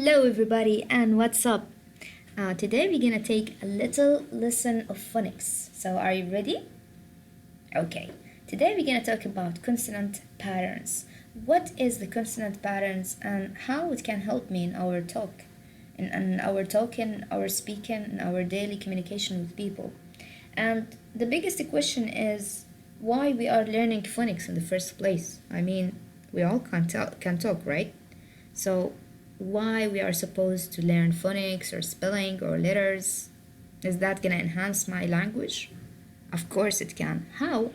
Hello everybody and what's up? Today we're gonna take a little lesson of phonics. So are you ready? Okay. Today we're gonna talk about consonant patterns. What is the consonant patterns and how it can help me in our talk, in our talking, our speaking, in our daily communication with people. And the biggest question is why we are learning phonics in the first place. I mean, we all can talk, right? So why we are supposed to learn phonics or spelling or letters? Is that gonna enhance my language? Of course it can. How?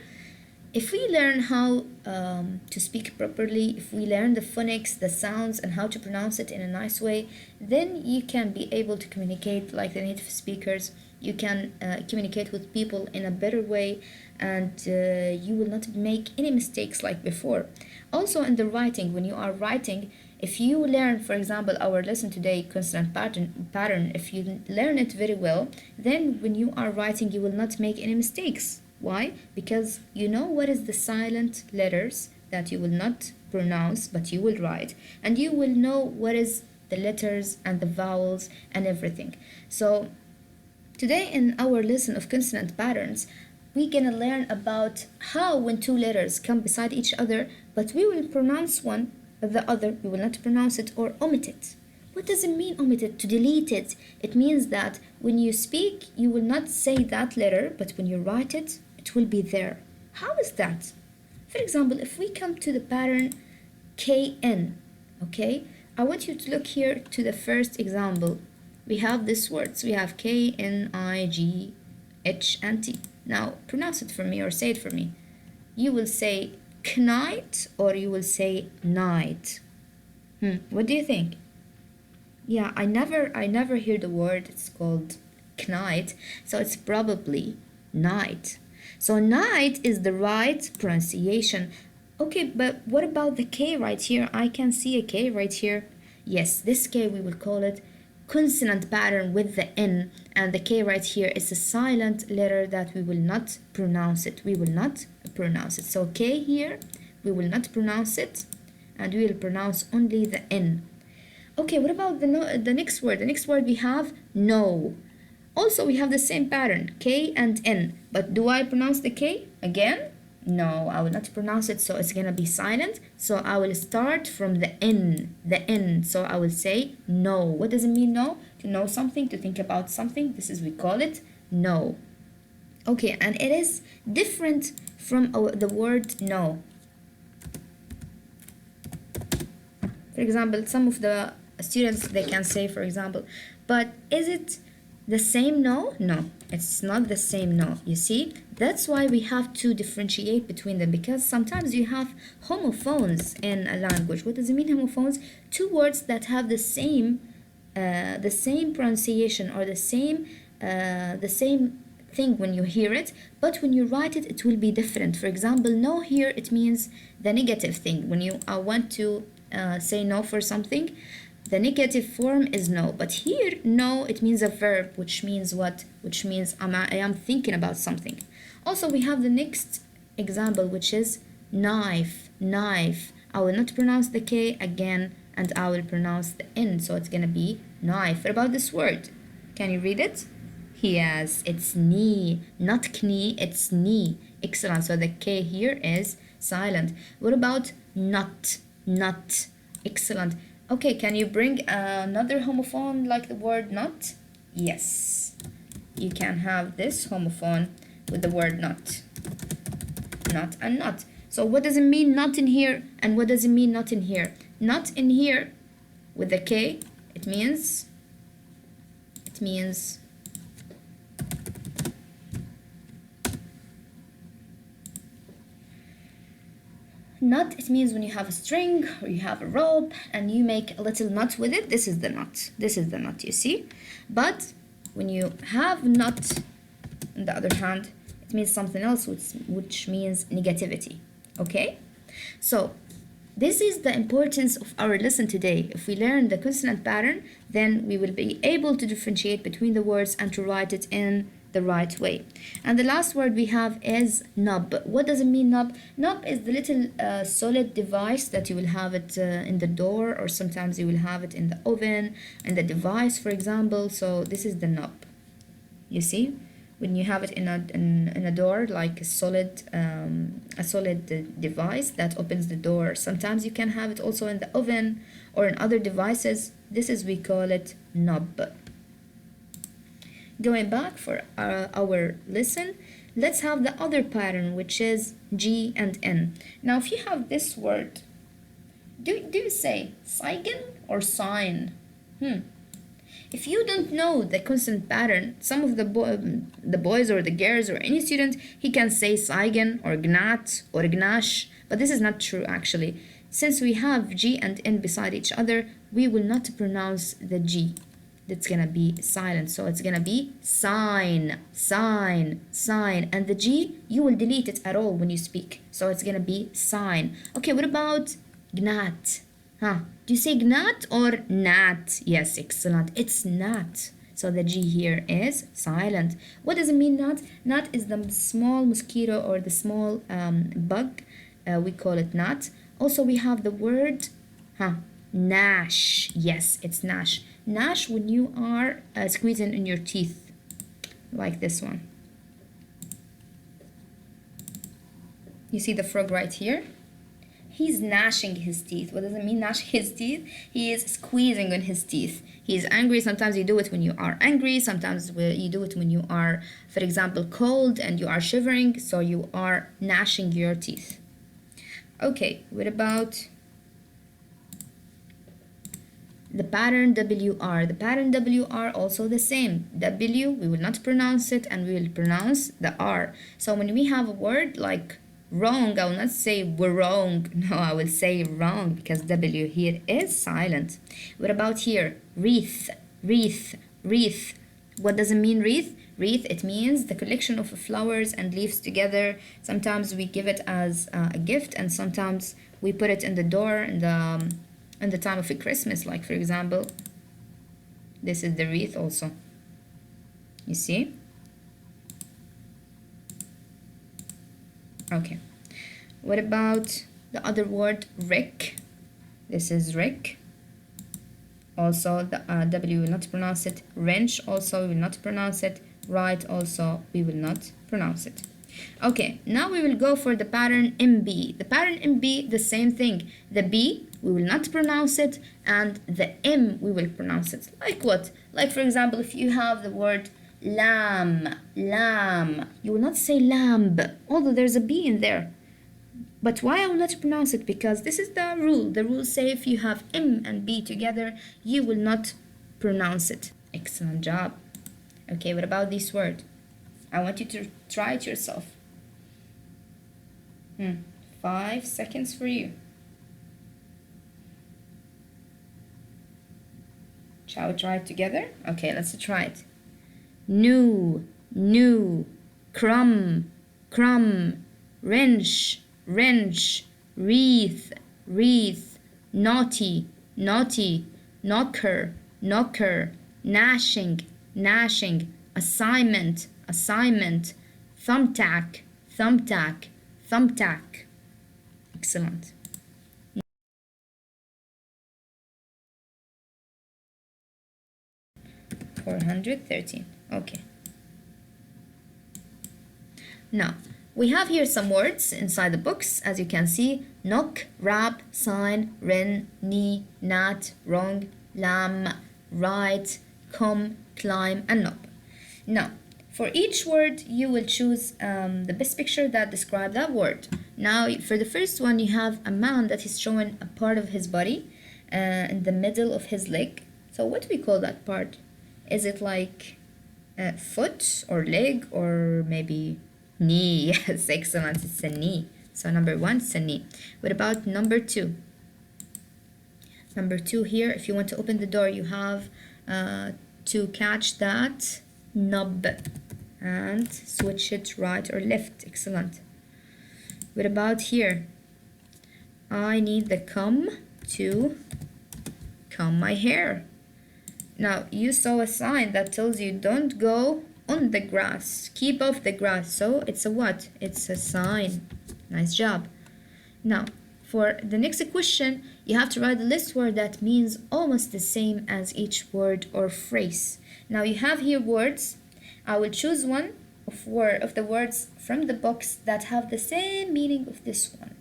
If we learn how to speak properly, if we learn the phonics, the sounds, and how to pronounce it in a nice way, then you can be able to communicate like the native speakers. You can communicate with people in a better way, and you will not make any mistakes like before. Also in the writing, when you are writing, if you learn, for example, our lesson today, consonant pattern, if you learn it very well, then when you are writing, you will not make any mistakes. Why? Because you know what is the silent letters that you will not pronounce, but you will write. And you will know what is the letters and the vowels and everything. So today in our lesson of consonant patterns, we're gonna learn about how when two letters come beside each other, but we will pronounce one, but the other we will not pronounce it or omit it. What does it mean omit it? To delete it. It means that when you speak, you will not say that letter, but when you write it, it will be there. How is that? For example, if we come to the pattern KN, okay? I want you to look here to the first example. We have these words. We have K, N, I, G, H, and T. Now, pronounce it for me or say it for me. You will say knight or you will say night. What do you think? Yeah, I never hear the word. It's called knight, so it's probably night. So night is the right pronunciation. Okay, but what about the K right here? I can see a K right here. Yes, this K we will call it consonant pattern with the N, and the K right here is a silent letter that we will not pronounce it. We will not pronounce it. So K here, we will not pronounce it, and we will pronounce only the N. Okay, what about the next word? The next word we have no. Also, we have the same pattern, K and N. But do I pronounce the K again? No, I will not pronounce it, so it's gonna be silent. So I will start from the N. So I will say no. What does it mean no? To know something, to think about something. This is, we call it no. Okay, and it is different from the word no. For example, some of the students, they can say, for example, but is it the same no? No, it's not the same no. You see, that's why we have to differentiate between them, because sometimes you have homophones in a language. What does it mean, homophones? Two words that have the same pronunciation or the same thing when you hear it, but when you write it, it will be different. For example, no here, it means the negative thing. When you want to say no for something, the negative form is no. But here, no, it means a verb, which means what? Which means I am thinking about something. Also, we have the next example, which is knife, knife. I will not pronounce the K again, and I will pronounce the N, so it's gonna be knife. What about this word? Can you read it? Yes, it's knee, not knee, it's knee. Excellent, so the K here is silent. What about nut, nut? Excellent. Okay, can you bring another homophone like the word not? Yes, you can have this homophone with the word not. Not and not. So what does it mean not in here, and what does it mean not in here? Not in here with the K, it means knot. It means when you have a string or you have a rope and you make a little knot with it. This is the knot. This is the knot, you see. But when you have knot, on the other hand, it means something else, which means negativity. Okay? So this is the importance of our lesson today. If we learn the consonant pattern, then we will be able to differentiate between the words and to write it in the right way. And the last word we have is knob. What does it mean, knob? Knob is the little solid device that you will have it in the door, or sometimes you will have it in the oven, and the device, for example. So this is the knob. You see, when you have it in a door, like a solid device that opens the door. Sometimes you can have it also in the oven or in other devices. This is, we call it knob. Going back for our lesson, let's have the other pattern, which is G and N. Now, if you have this word, do you say Seigen or sign? If you don't know the consonant pattern, some of the boys or the girls or any student, he can say Seigen or Gnat or Gnash, but this is not true actually. Since we have G and N beside each other, we will not pronounce the G. That's gonna be silent, so it's gonna be sign, sign, sign, and the G, you will delete it at all when you speak, so it's gonna be sign. Okay, what about Gnat? Do you say gnat or gnat? Yes, excellent. It's gnat. So the G here is silent. What does it mean, gnat? Gnat is the small mosquito or the small bug. We call it gnat. Also, we have the word gnash. Yes, it's gnash. Gnash when you are squeezing in your teeth, like this one. You see the frog right here? He's gnashing his teeth. What does it mean, gnash his teeth? He is squeezing on his teeth. He is angry. Sometimes you do it when you are angry. Sometimes you do it when you are, for example, cold and you are shivering. So you are gnashing your teeth. Okay, what about the pattern WR? The pattern WR also the same. W, we will not pronounce it, and we will pronounce the R. So when we have a word like wrong, I will not say we're wrong. No, I will say wrong because W here is silent. What about here? Wreath, wreath, wreath. What does it mean, wreath? Wreath, it means the collection of flowers and leaves together. Sometimes we give it as a gift, and sometimes we put it in the door in the time of a Christmas, like for example, this is the wreath also. You see? Okay, what about the other word, rick? This is rick. Also, the W will not pronounce it. Wrench also, we will not pronounce it. Right also, we will not pronounce it. Okay, now we will go for the pattern MB. The pattern MB, the same thing. The B, we will not pronounce it, and the M, we will pronounce it. Like what? Like for example, if you have the word lamb, lamb, you will not say lamb, although there's a B in there. But why I will not pronounce it? Because this is the rule. The rules say if you have M and B together, you will not pronounce it. Excellent job. Okay, what about this word? I want you to try it yourself. 5 seconds for you. Shall we try it together? Okay, let's try it. New, new, crumb, crumb, wrench, wrench, wreath, wreath, naughty, naughty, knocker, knocker, gnashing, gnashing, assignment, assignment, thumbtack, thumbtack, thumbtack. Excellent. $413. Okay. Now, we have here some words inside the books. As you can see, knock, rap, sign, ren, knee, nat, wrong, lamb, right, come, climb, and knob. Now, for each word, you will choose the best picture that describes that word. Now, for the first one, you have a man that is showing a part of his body in the middle of his leg. So what do we call that part? Is it like a foot or leg or maybe knee? Yes, excellent. It's a knee. So number 1, it's a knee. What about number 2? Number 2 here, if you want to open the door, you have to catch that knob and switch it right or left. Excellent. What about here? I need the comb to comb my hair. Now, you saw a sign that tells you don't go on the grass. Keep off the grass. So it's a what? It's a sign. Nice job. Now, for the next question, you have to write a list word that means almost the same as each word or phrase. Now you have here words. I will choose one of the words from the box that have the same meaning of this one.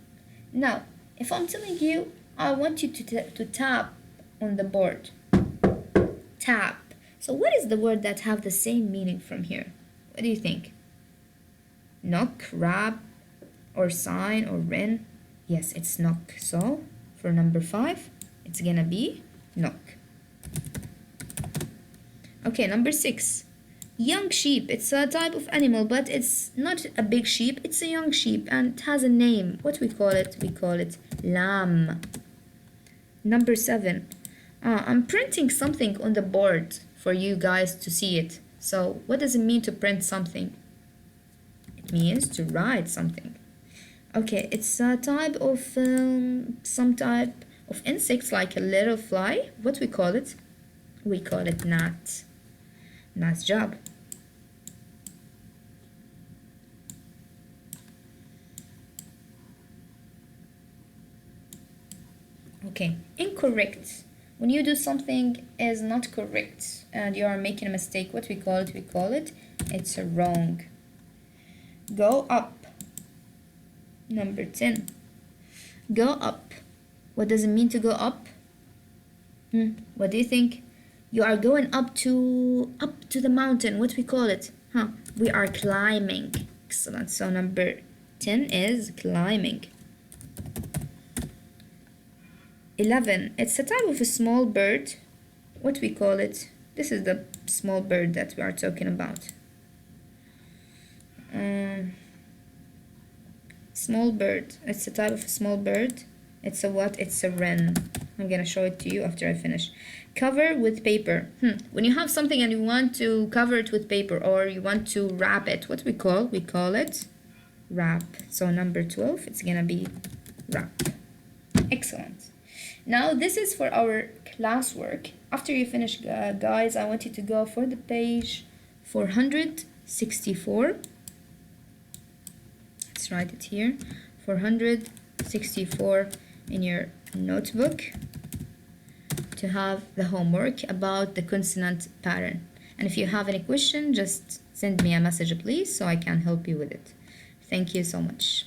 Now, if I'm telling you, I want you to tap on the board. Tap. So what is the word that have the same meaning from here? What do you think? Knock, rap, or sign, or ring? Yes, it's knock. So for number 5, it's gonna be knock. Okay, number 6. Young sheep. It's a type of animal, but it's not a big sheep. It's a young sheep and it has a name. What we call it? We call it lamb. Number 7. I'm printing something on the board for you guys to see it. So what does it mean to print something? It means to write something. Okay, it's a type of some type of insects like a little fly. What we call it? We call it gnat. Nice job. Okay, incorrect. When you do something is not correct and you are making a mistake, what we call it? We call it, it's a wrong. Go up. Number 10. Go up. What does it mean to go up? What do you think? You are going up to the mountain. What we call it? We are climbing. Excellent. So number 10 is climbing. 11. It's a type of a small bird. What we call it? This is the small bird that we are talking about. Small bird. It's a type of a small bird. It's a what? It's a wren. I'm gonna show it to you after I finish. Cover with paper. When you have something and you want to cover it with paper or you want to wrap it, what we call? We call it wrap. So number 12, it's gonna be wrap. Excellent. Now this is for our classwork. After you finish, guys, I want you to go for the page 464. Let's write it here. 464 in your notebook to have the homework about the consonant pattern. And if you have any question, just send me a message, please, so I can help you with it. Thank you so much.